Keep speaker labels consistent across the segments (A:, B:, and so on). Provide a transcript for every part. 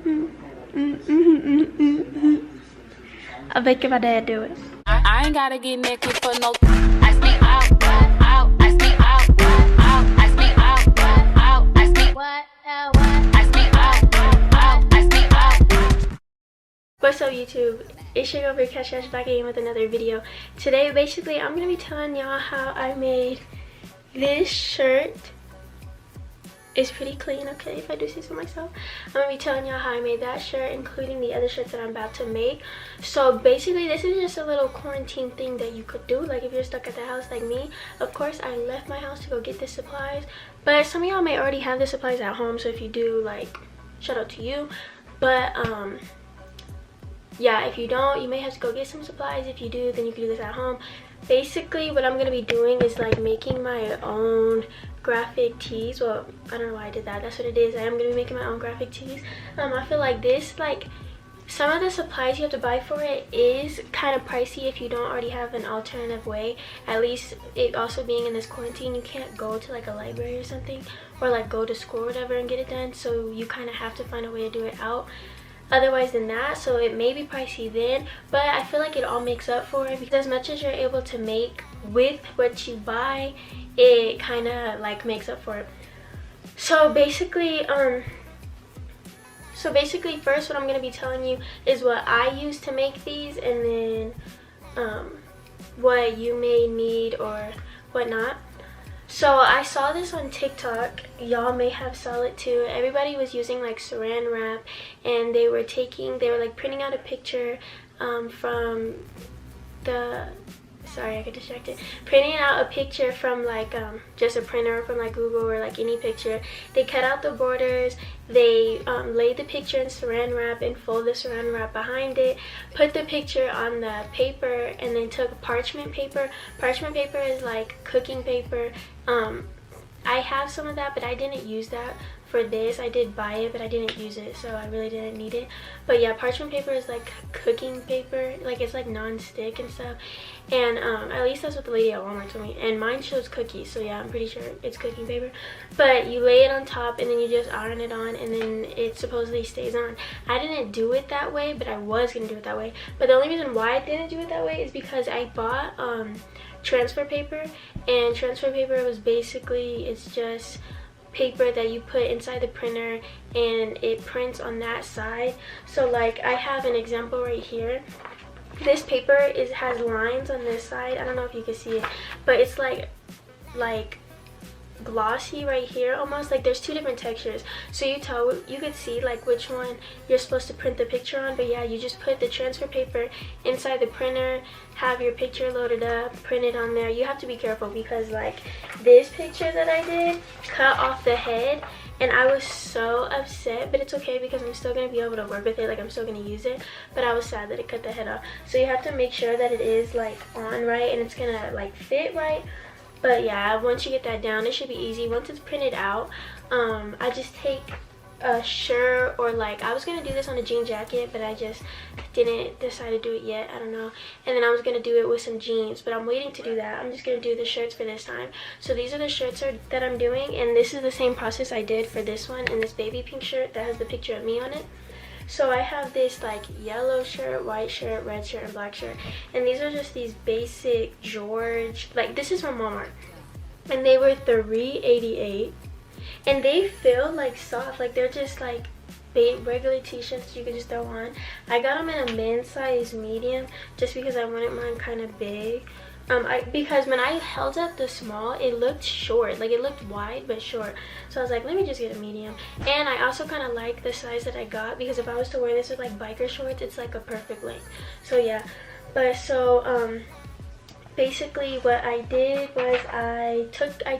A: I'll make my dad do it.
B: I ain't gotta get naked for no. I speak out, I speak out, I speak out, I speak what, I speak out, I speak out.
A: What's up YouTube? It's your girl Big Cash back again with another video. Today basically I'm gonna be telling y'all how I made this shirt. It's pretty clean, okay, if I do say so myself. I'm gonna be telling y'all how I made that shirt, including the other shirts that I'm about to make. So basically this is just a little quarantine thing that you could do, like if you're stuck at the house like me. Of course I left my house to go get the supplies, but some of y'all may already have the supplies at home, so if you do, like, shout out to you. But yeah, if you don't, you may have to go get some supplies. If you do, then you can do this at home. Basically what I'm gonna be doing is like making my own graphic tees. Well, I don't know why I did that. That's what it is. I am gonna be making my own graphic tees. I feel like this, like, some of the supplies you have to buy for it is kind of pricey if you don't already have an alternative way. At least it also being in this quarantine, you can't go to like a library or something, or like go to school or whatever and get it done, so you kind of have to find a way to do it out otherwise than that. So it may be pricey then, but I feel like it all makes up for it, because as much as you're able to make with what you buy, it kind of like makes up for it. So basically first what I'm going to be telling you is what I use to make these, and then what you may need or whatnot. So I saw this on TikTok. Y'all may have saw it too. Everybody was using like saran wrap, and they were like printing out a picture from the, sorry I get distracted, printing out a picture from like just a printer from like Google or like any picture. They cut out the borders, they laid the picture in saran wrap and fold the saran wrap behind it, put the picture on the paper, and then took parchment paper. Parchment paper is like cooking paper. I have some of that, but I didn't use that for this. I did buy it, but I didn't use it, so I really didn't need it. But yeah, parchment paper is like cooking paper, like it's like non-stick and stuff, and at least that's what the lady at Walmart told me, and mine shows cookies, so yeah, I'm pretty sure it's cooking paper. But you lay it on top and then you just iron it on, and then it supposedly stays on. I didn't do it that way, but I was gonna do it that way. But the only reason why I didn't do it that way is because I bought transfer paper, and transfer paper was basically, it's just paper that you put inside the printer and it prints on that side. So like I have an example right here. This paper has lines on this side. I don't know if you can see it, but it's like glossy right here, almost like there's two different textures, so you could see like which one you're supposed to print the picture on. But yeah, you just put the transfer paper inside the printer, have your picture loaded up, print it on there. You have to be careful because like this picture that I did cut off the head, and I was so upset, but it's okay because I'm still going to be able to work with it, like I'm still going to use it. But I was sad that it cut the head off, so you have to make sure that it is like on right and it's gonna like fit right. But yeah, once you get that down, it should be easy. Once it's printed out, I just take a shirt, or like I was gonna do this on a jean jacket, but I just didn't decide to do it yet, I don't know. And then I was gonna do it with some jeans, but I'm waiting to do that. I'm just gonna do the shirts for this time. So these are the shirts that I'm doing, and this is the same process I did for this one and this baby pink shirt that has the picture of me on it. So I have this like yellow shirt, white shirt, red shirt, and black shirt, and these are just these basic George, like this is from Walmart, and they were $3.88, and they feel like soft, like they're just like regular t-shirts you can just throw on. I got them in a men's size medium just because I wanted mine kind of big. Because when I held up the small, it looked short, like it looked wide but short, so I was like, let me just get a medium. And I also kind of like the size that I got, because if I was to wear this with like biker shorts, it's like a perfect length. So yeah, but so basically what I did was I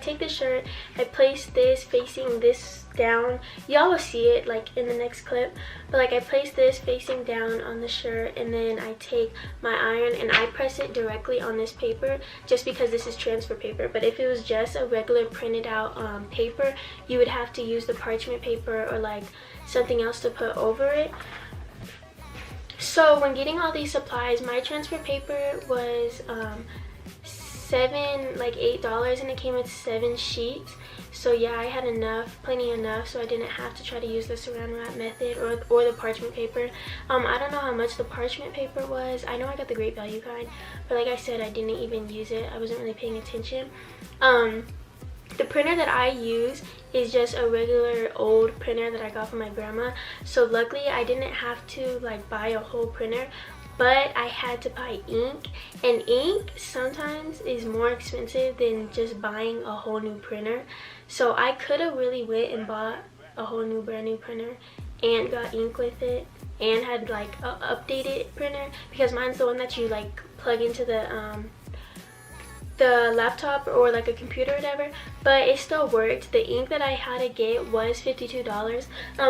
A: take the shirt, I placed this facing this down. Y'all will see it like in the next clip, but like I place this facing down on the shirt, and then I take my iron and I press it directly on this paper, just because this is transfer paper. But if it was just a regular printed out paper, you would have to use the parchment paper or like something else to put over it. So when getting all these supplies, my transfer paper was $8, and it came with 7 sheets. So yeah, I had plenty enough, so I didn't have to try to use the saran wrap method or the parchment paper. I don't know how much the parchment paper was. I know I got the Great Value kind, but like I said, I didn't even use it. I wasn't really paying attention. The printer that I use is just a regular old printer that I got from my grandma. So luckily I didn't have to like buy a whole printer, but I had to buy ink, and ink sometimes is more expensive than just buying a whole new printer. So I could have really went and bought a whole new brand new printer and got ink with it and had like a updated printer, because mine's the one that you like plug into the laptop or like a computer or whatever, but it still worked. The ink that I had to get was $52.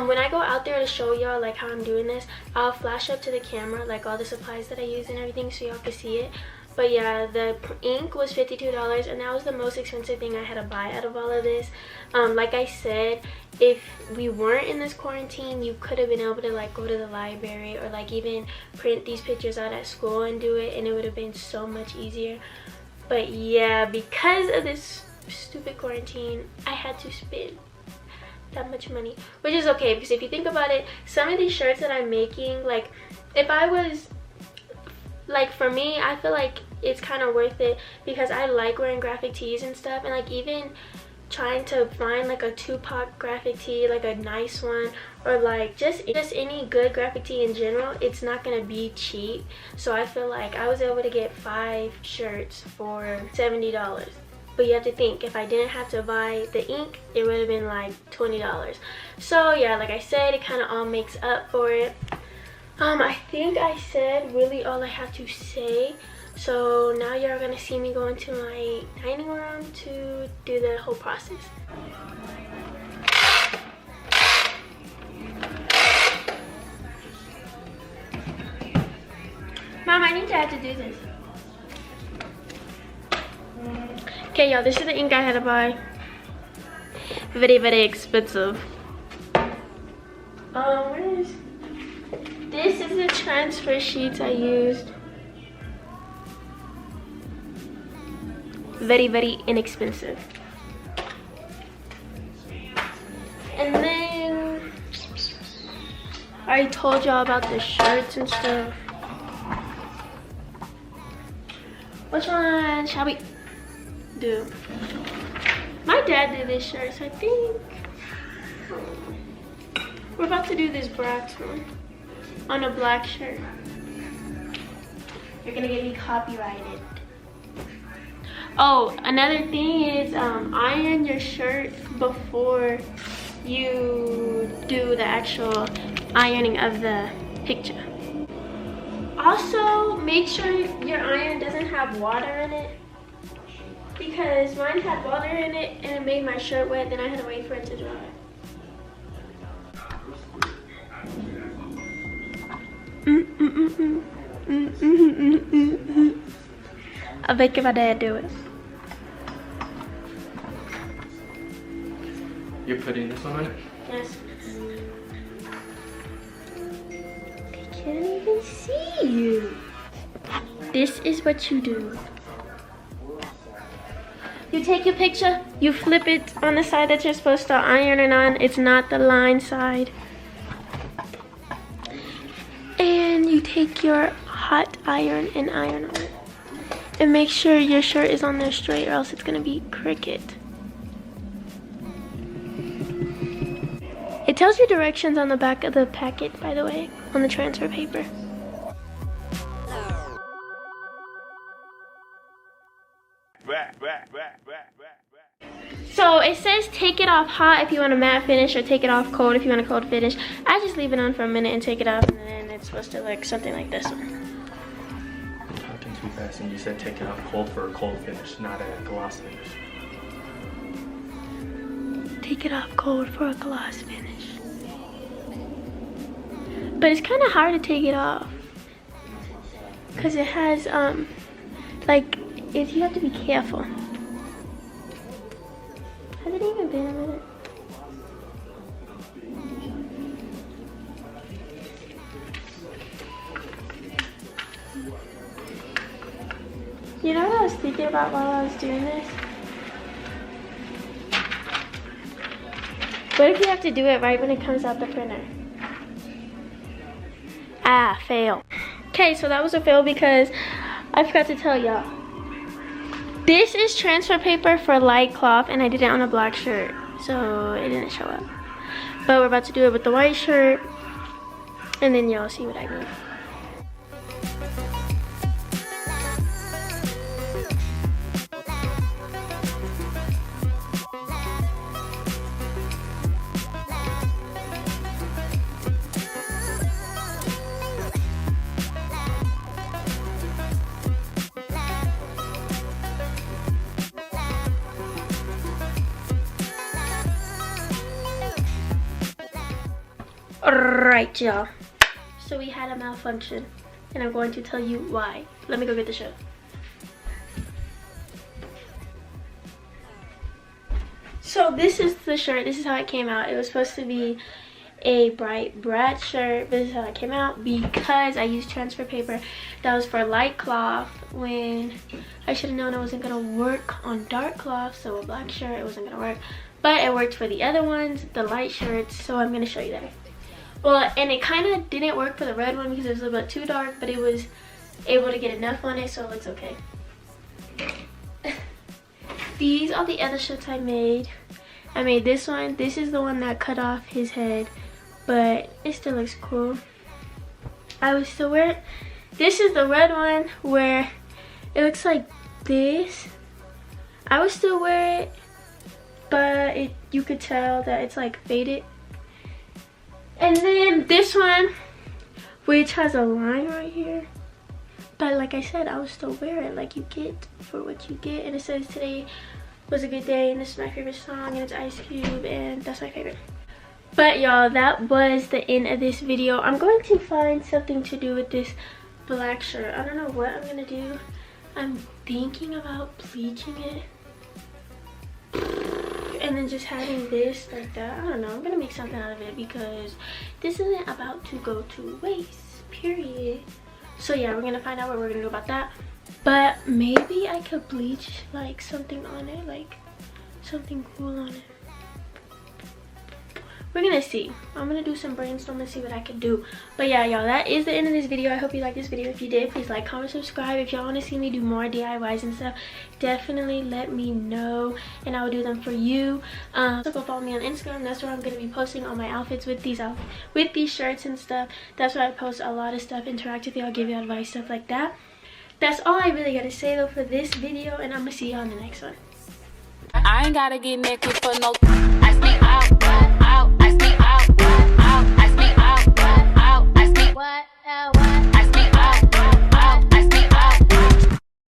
A: When I go out there to show y'all like how I'm doing this, I'll flash up to the camera like all the supplies that I use and everything so y'all can see it. But yeah, the ink was $52, and that was the most expensive thing I had to buy out of all of this. Like I said, if we weren't in this quarantine, you could have been able to like go to the library or like even print these pictures out at school and do it, and it would have been so much easier. But yeah, because of this stupid quarantine, I had to spend that much money, which is okay, because if you think about it, some of these shirts that I'm making, like if I was like, for me, I feel like it's kind of worth it because I like wearing graphic tees and stuff, and like even trying to find like a Tupac graphic tee, like a nice one, or like just any good graphic tee in general, it's not gonna be cheap. So I feel like I was able to get 5 shirts for $70. But you have to think, if I didn't have to buy the ink, it would have been like $20. So yeah, like I said, it kind of all makes up for it. I think I said really all I have to say. So now you're gonna see me go into my dining room to do the whole process. Mom, I need Dad to do this. Okay, y'all, this is the ink I had to buy. Very, very expensive. Where is... This is the transfer sheets I used. Very, very inexpensive. And then I told y'all about the shirts and stuff. Which one shall we do? My dad did this shirt, so I think we're about to do this Bratz one on a black shirt. You're gonna get me copyrighted. Oh, another thing is iron your shirt before you do the actual ironing of the picture. Also, make sure your iron doesn't have water in it, because mine had water in it and it made my shirt wet, then I had to wait for it to dry. I'll make my dad do it.
C: You're putting this on it?
A: Yes. They can't even see you. This is what you do. You take your picture, you flip it on the side that you're supposed to iron it on. It's not the line side. And you take your hot iron and iron on it. And make sure your shirt is on there straight, or else it's gonna be crooked. It tells you directions on the back of the packet, by the way, on the transfer paper. So it says take it off hot if you want a matte finish, or take it off cold if you want a cold finish. I just leave it on for a minute and take it off, and then it's supposed to look something like this one.
C: You're talking too fast, and you said take it off cold for a cold finish, not a gloss finish.
A: Take it off cold for a gloss finish. But it's kind of hard to take it off, because it has like, you have to be careful. Has it even been a minute? You know what I was thinking about while I was doing this? What if you have to do it right when it comes out the printer? Ah, fail. Okay, so that was a fail because I forgot to tell y'all. This is transfer paper for light cloth, and I did it on a black shirt, so it didn't show up. But we're about to do it with the white shirt, and then y'all see what I mean. Alright, y'all. So we had a malfunction, and I'm going to tell you why. Let me go get the shirt. So this is the shirt. This is how it came out. It was supposed to be a bright Brad shirt, but this is how it came out because I used transfer paper that was for light cloth when I should have known it wasn't gonna work on dark cloth. So a black shirt, it wasn't gonna work, but it worked for the other ones, the light shirts. So I'm gonna show you that. Well, and it kind of didn't work for the red one because it was a little bit too dark, but it was able to get enough on it, so it looks okay. These are the other shirts I made. I made this one. This is the one that cut off his head, but it still looks cool. I would still wear it. This is the red one where it looks like this. I would still wear it, but you could tell that it's like faded. And then this one, which has a line right here. But like I said, I would still wear it. Like, you get for what you get. And it says today was a good day, and this is my favorite song, and it's Ice Cube, and that's my favorite. But y'all, that was the end of this video. I'm going to find something to do with this black shirt. I don't know what I'm gonna do. I'm thinking about bleaching it. And then just having this like that. I don't know. I'm gonna make something out of it because this isn't about to go to waste, period. So yeah, we're gonna find out what we're gonna do about that. But maybe I could bleach like something on it, like something cool on it. We're gonna see. I'm gonna do some brainstorming and see what I can do. But yeah, y'all, that is the end of this video. I hope you liked this video. If you did, please like, comment, subscribe. If y'all want to see me do more DIYs and stuff, definitely let me know, and I will do them for you. So go follow me on Instagram. That's where I'm gonna be posting all my outfits with these shirts and stuff. That's where I post a lot of stuff, interact with y'all, give you advice, stuff like that. That's all I really gotta say though for this video, and I'm gonna see you on the next one.
B: I ain't gotta get naked for no